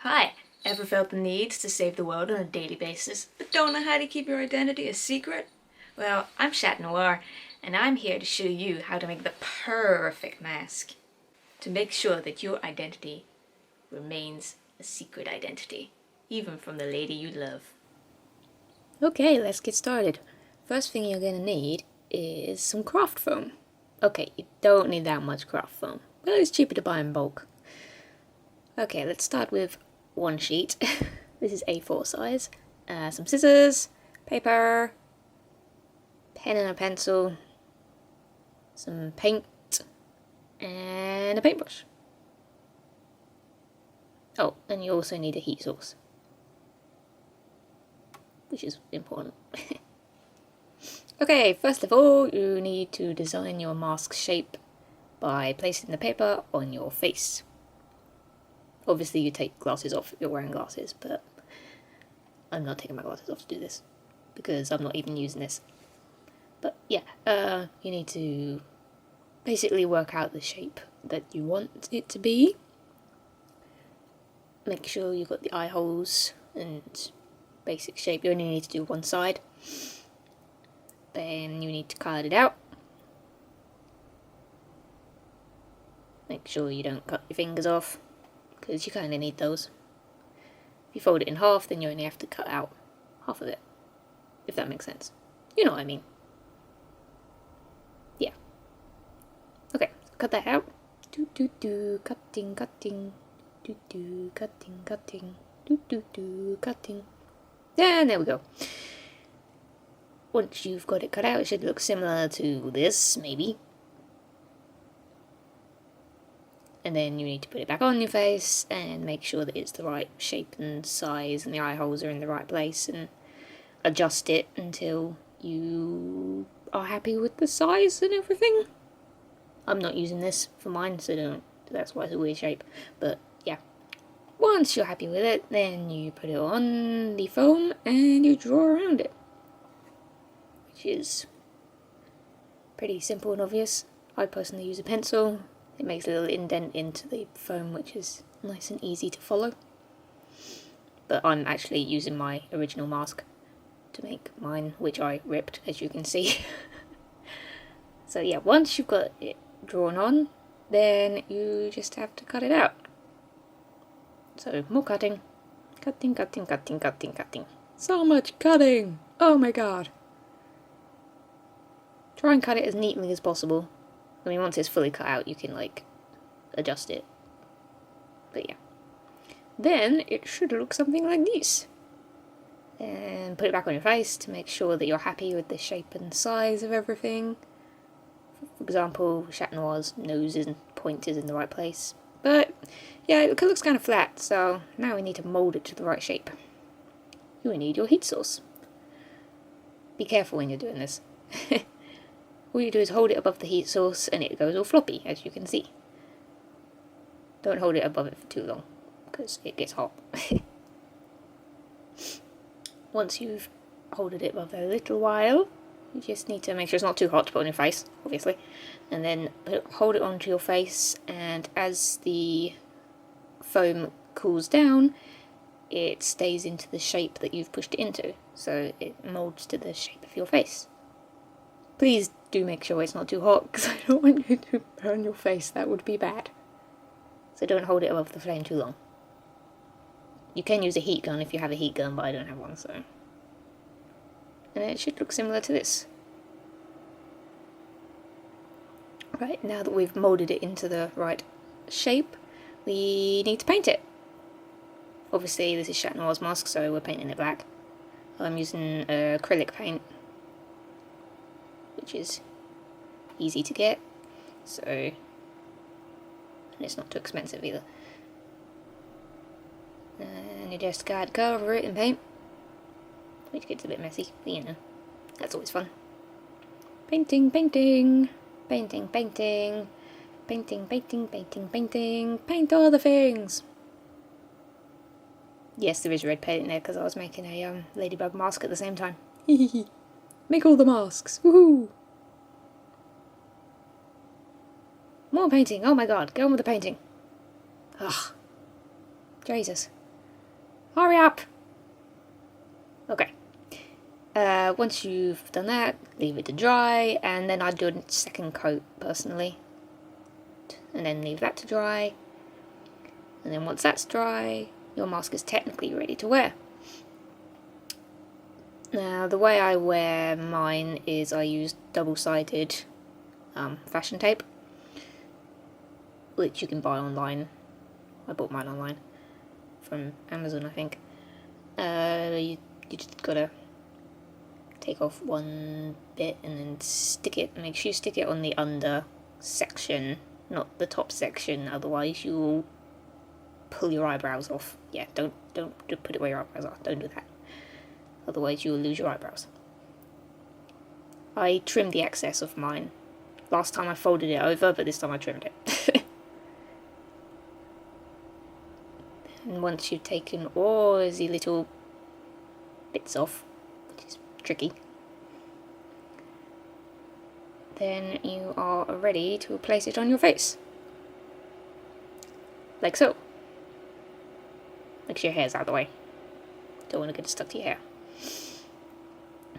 Hi, ever felt the need to save the world on a daily basis, but don't know how to keep your identity a secret? Well, I'm Chat Noir, and I'm here to show you how to make the perfect mask to make sure that your identity remains a secret identity, even from the lady you love. Okay, let's get started. First thing you're gonna need is some craft foam. Okay, you don't need that much craft foam, but it's cheaper to buy in bulk. Okay, let's start with one sheet. This is A4 size. Some scissors, paper, pen and a pencil, some paint, and a paintbrush. Oh, and you also need a heat source, which is important. Okay, first of all, you need to design your mask shape by placing the paper on your face. Obviously, you take glasses off if you're wearing glasses, but I'm not taking my glasses off to do this because I'm not even using this. But yeah, you need to basically work out the shape that you want it to be. Make sure you've got the eye holes and basic shape. You only need to do one side. Then you need to cut it out. Make sure you don't cut your fingers off, because you kind of need those. If you fold it in half, then you only have to cut out half of it, if that makes sense. You know what I mean. Yeah. Okay, cut that out. Cutting, cutting. Cutting, cutting. Cutting. And there we go. Once you've got it cut out, it should look similar to this, maybe. And then you need to put it back on your face and make sure that it's the right shape and size and the eye holes are in the right place, and adjust it until you are happy with the size and everything. I'm not using this for mine, so that's why it's a weird shape. But yeah, once you're happy with it, then you put it on the foam and you draw around it, which is pretty simple and obvious. I personally use a pencil. It makes a little indent into the foam, which is nice and easy to follow. But I'm actually using my original mask to make mine, which I ripped, as you can see. So yeah, once you've got it drawn on, then you just have to cut it out. So more cutting. Cutting, cutting, cutting, cutting, cutting. So much cutting! Oh my god. Try and cut it as neatly as possible. I mean, once it's fully cut out, you can, like, adjust it. But yeah. Then it should look something like this. And put it back on your face to make sure that you're happy with the shape and size of everything. For example, Chat Noir's nose and point is in the right place. But yeah, it looks kind of flat, so now we need to mould it to the right shape. You will need your heat source. Be careful when you're doing this. All you do is hold it above the heat source and it goes all floppy, as you can see. Don't hold it above it for too long, because it gets hot. Once you've holded it above a little while, you just need to make sure it's not too hot to put on your face, obviously. And then hold it onto your face, and as the foam cools down, it stays into the shape that you've pushed it into, so it moulds to the shape of your face. Please do make sure it's not too hot, because I don't want you to burn your face. That would be bad. So don't hold it above the flame too long. You can use a heat gun if you have a heat gun, but I don't have one, so... And it should look similar to this. Right, now that we've moulded it into the right shape, we need to paint it. Obviously, this is Chat Noir's mask, so we're painting it black. I'm using acrylic paint, which is easy to get, so, and it's not too expensive either. And you just gotta cover it in paint, which gets a bit messy, but you know, that's always fun. Painting, painting, painting, painting, painting, painting, painting, painting, paint all the things! Yes, there is red paint in there because I was making a ladybug mask at the same time. Make all the masks! Woohoo! More painting! Oh my god, go on with the painting! Ugh. Jesus. Hurry up! Okay. Once you've done that, leave it to dry, and then I'd do a second coat, personally. And then leave that to dry. And then once that's dry, your mask is technically ready to wear. Now, the way I wear mine is I use double-sided fashion tape, which you can buy online. I bought mine online from Amazon, I think. You just gotta take off one bit and then stick it. Make sure you stick it on the under section, not the top section, otherwise you'll pull your eyebrows off. Yeah, don't put it where your eyebrows are. Don't do that. Otherwise you'll lose your eyebrows. I trimmed the excess of mine. Last time I folded it over, but this time I trimmed it. And once you've taken all the little bits off, which is tricky, then you are ready to place it on your face. Like so. Make sure your hair's out of the way. Don't want to get it stuck to your hair.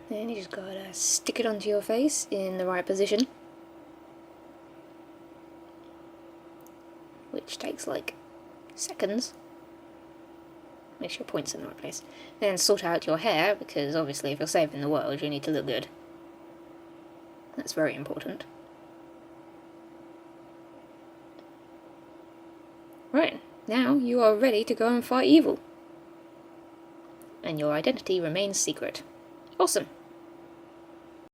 Then you just gotta stick it onto your face in the right position, which takes like seconds. Make sure your point's in the right place. Then sort out your hair, because obviously if you're saving the world you need to look good. That's very important. Right, now you are ready to go and fight evil. And your identity remains secret. Awesome.